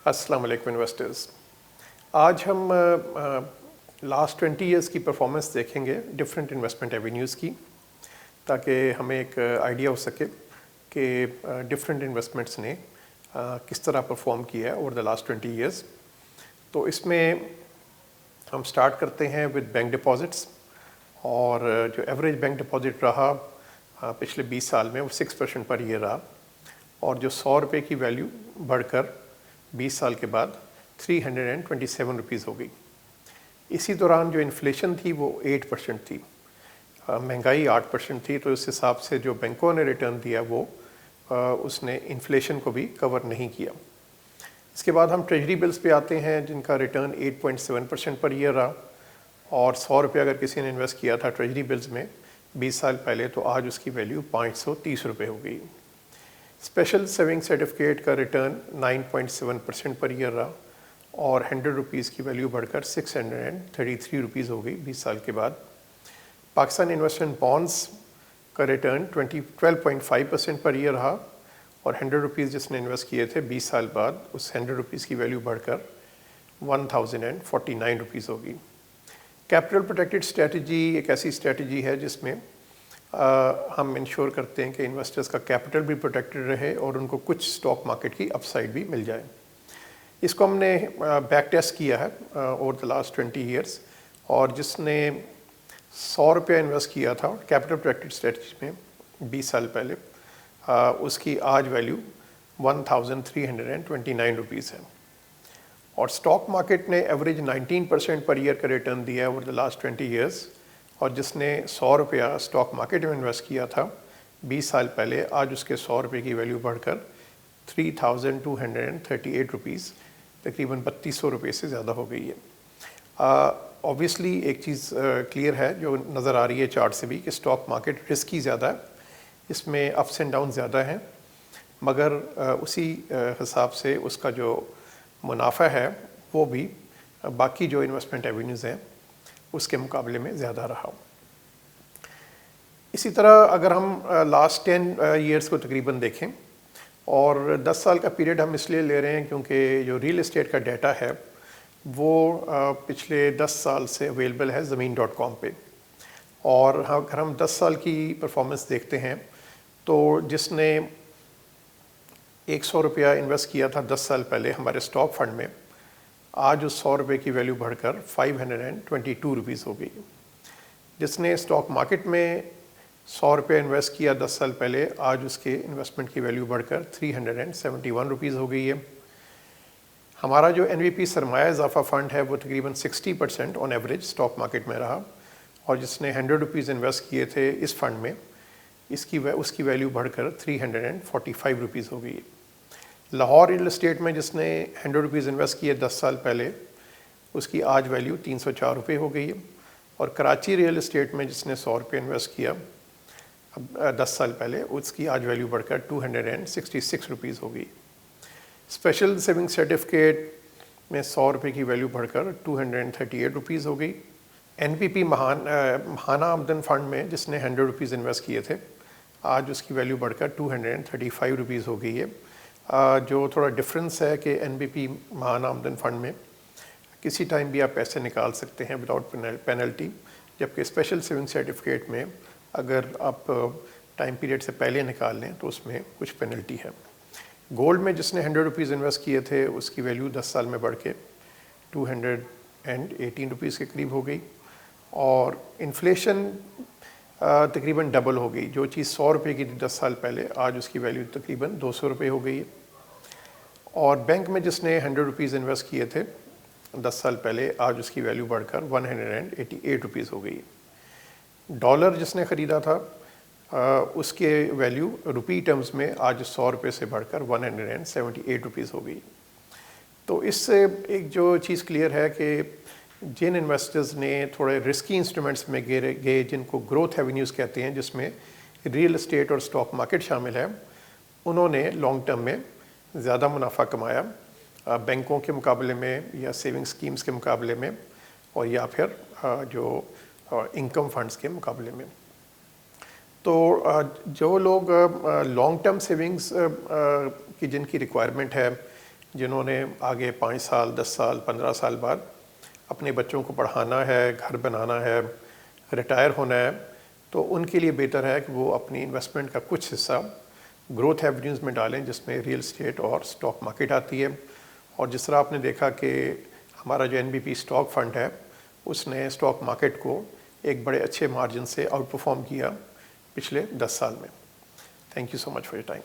अस्सलाम वालेकुम इन्वेस्टर्स। आज हम लास्ट 20 इयर्स की परफॉर्मेंस देखेंगे डिफरेंट इन्वेस्टमेंट एवेन्यूज़ की, ताकि हमें एक आइडिया हो सके कि डिफरेंट इन्वेस्टमेंट्स ने किस तरह परफॉर्म किया है ओवर द लास्ट 20 इयर्स। तो इसमें हम स्टार्ट करते हैं विद बैंक डिपॉजिट्स, और जो एवरेज बैंक डिपॉजिट रहा पिछले 20 साल में वो 6% पर ईयर रहा, और जो 100 रुपये की वैल्यू बढ़कर 20 साल के बाद 327 रुपीज़ हो गई। इसी दौरान जो इन्फ्लेशन थी वो 8% थी, महंगाई 8% थी। तो इस हिसाब से जो बैंकों ने रिटर्न दिया वो उसने इन्फ्लेशन को भी कवर नहीं किया। इसके बाद हम ट्रेजरी बिल्स पे आते हैं, जिनका रिटर्न 8.7% पर ईयर रहा, और 100 रुपये अगर किसी ने इन्वेस्ट किया था ट्रेजरी बिल्स में 20 साल पहले, तो आज उसकी वैल्यू 530 रुपये हो गई। स्पेशल सेविंग सर्टिफिकेट का रिटर्न 9.7% पर ईयर रहा, और 100 रुपीज़ की वैल्यू बढ़कर 633 रुपीज़ हो गई 20 साल के बाद। पाकिस्तान इन्वेस्टमेंट बॉन्ड्स का रिटर्न 12.5% पर ईयर रहा, और 100 रुपीज़ जिसने इन्वेस्ट किए थे 20 साल बाद, उस 100 रुपीज़ की वैल्यू बढ़कर 1049 रुपीज़ हो गई। कैपिटल प्रोटेक्टेड स्ट्रेटजी एक ऐसी स्ट्रेटजी है जिसमें हम इंश्योर करते हैं कि इन्वेस्टर्स का कैपिटल भी प्रोटेक्टेड रहे और उनको कुछ स्टॉक मार्केट की अपसाइड भी मिल जाए। इसको हमने बैक टेस्ट किया है ओवर द लास्ट 20 इयर्स, और जिसने 100 रुपया इन्वेस्ट किया था कैपिटल प्रोटेक्टेड स्ट्रेटजी में 20 साल पहले, उसकी आज वैल्यू 1329 रुपीज़ है। और स्टॉक मार्केट ने एवरेज 19% पर ईयर का रिटर्न दिया है ओवर द लास्ट 20 इयर्स, और जिसने 100 रुपया स्टॉक मार्केट में इन्वेस्ट किया था 20 साल पहले, आज उसके 100 रुपये की वैल्यू बढ़कर 3238 रुपीज़, तकरीबन 3200 रुपये से ज़्यादा हो गई है। ऑब्वियसली एक चीज़ क्लियर है जो नज़र आ रही है चार्ट से भी, कि स्टॉक मार्केट रिस्की ज़्यादा है, इसमें अप्स एंड डाउन ज़्यादा हैं, मगर उसी हिसाब से उसका जो मुनाफा है वो भी बाकी जो इन्वेस्टमेंट एवेन्यूज़ हैं उसके मुकाबले में ज़्यादा रहा। इसी तरह अगर हम लास्ट 10 इयर्स को तकरीबन देखें, और 10 साल का पीरियड हम इसलिए ले रहे हैं क्योंकि जो रियल एस्टेट का डाटा है वो पिछले 10 साल से अवेलेबल है ज़मीन.com पे। और अगर हम 10 साल की परफॉर्मेंस देखते हैं, तो जिसने 100 रुपया इन्वेस्ट किया था 10 साल पहले हमारे स्टॉक फंड में, आज उस 100 रुपये की वैल्यू बढ़कर 522 रुपीज़ हो गई। जिसने स्टॉक मार्केट में 100 रुपये इन्वेस्ट किया 10 साल पहले, आज उसके इन्वेस्टमेंट की वैल्यू बढ़कर 371 रुपीज़ हो गई है। हमारा जो NVP सरमाया इजाफा फ़ंड है वो तकरीबन 60% ऑन एवरेज स्टॉक मार्केट में रहा, और जिसने 100 रुपीज़ इन्वेस्ट किए थे इस फंड में, उसकी वैल्यू बढ़कर 345 रुपीज़ हो गई है। लाहौर रियल एस्टेट में जिसने 100 रुपीज़ इन्वेस्ट किए 10 साल पहले, उसकी आज वैल्यू 304 रुपये हो गई है। और कराची रियल एस्टेट में जिसने 100 रुपये इन्वेस्ट किया 10 साल पहले, उसकी आज वैल्यू बढ़कर 266 रुपीज़ हो गई। स्पेशल सेविंग सर्टिफिकेट में 100 रुपये की वैल्यू बढ़कर 238 रुपीज़ हो गई। NPP महाना आमदन फ़ंड में जिसने 100 रुपीज़ इन्वेस्ट किए थे, आज उसकी वैल्यू बढ़कर 235 रुपीज़ हो गई है। जो थोड़ा डिफरेंस है कि NPP महाना आमदन फ़ंड में किसी टाइम भी आप पैसे निकाल सकते हैं विदाउट पेनल्टी, जबकि स्पेशल सेविंग सर्टिफिकेट में अगर आप टाइम पीरियड से पहले निकाल लें तो उसमें कुछ पेनल्टी है। गोल्ड में जिसने 100 रुपीज़ इन्वेस्ट किए थे, उसकी वैल्यू 10 साल में बढ़ के 218 रुपीज़ के करीब हो गई, और इन्फ्लेशन तकरीबन डबल हो गई। जो चीज़ 100 रुपये की थी 10 साल पहले, आज उसकी वैल्यू तकरीबन 200 रुपये हो गई है। और बैंक में जिसने 100 रुपीज़ इन्वेस्ट किए थे 10 साल पहले, आज उसकी वैल्यू बढ़कर 188 रुपीज़ हो गई है। डॉलर जिसने ख़रीदा था उसके वैल्यू रुपी टर्म्स में आज 100 रुपये से बढ़कर 178 रुपीज़ हो गई। तो इससे एक जो चीज़ क्लियर है कि जिन इन्वेस्टर्स ने थोड़े रिस्की इंस्ट्रूमेंट्स में गए, जिनको ग्रोथ एवेन्यूज़ कहते हैं, जिसमें रियल एस्टेट और स्टॉक मार्केट शामिल है, उन्होंने लॉन्ग टर्म में ज़्यादा मुनाफा कमाया बैंकों के मुकाबले में, या सेविंग स्कीम्स के मुकाबले में, और या फिर जो इनकम फंड्स के मुकाबले में। तो जो लोग लॉन्ग टर्म सेविंग्स की जिनकी रिक्वायरमेंट है, جنہوں نے آگے 5 سال 10 سال 15 سال بعد اپنے بچوں کو پڑھانا ہے، گھر بنانا ہے، ریٹائر ہونا ہے، تو ان کے لیے بہتر ہے کہ وہ اپنی انویسٹمنٹ کا کچھ حصہ گروتھ ایونیوز میں ڈالیں، جس میں ریئل اسٹیٹ اور اسٹاک مارکیٹ آتی ہے. اور جس طرح آپ نے دیکھا کہ ہمارا جو NBP اسٹاک فنڈ ہے اس نے اسٹاک مارکیٹ کو ایک بڑے اچھے مارجن سے آؤٹ پرفارم کیا پچھلے 10 سال میں. Thank you so much for your time.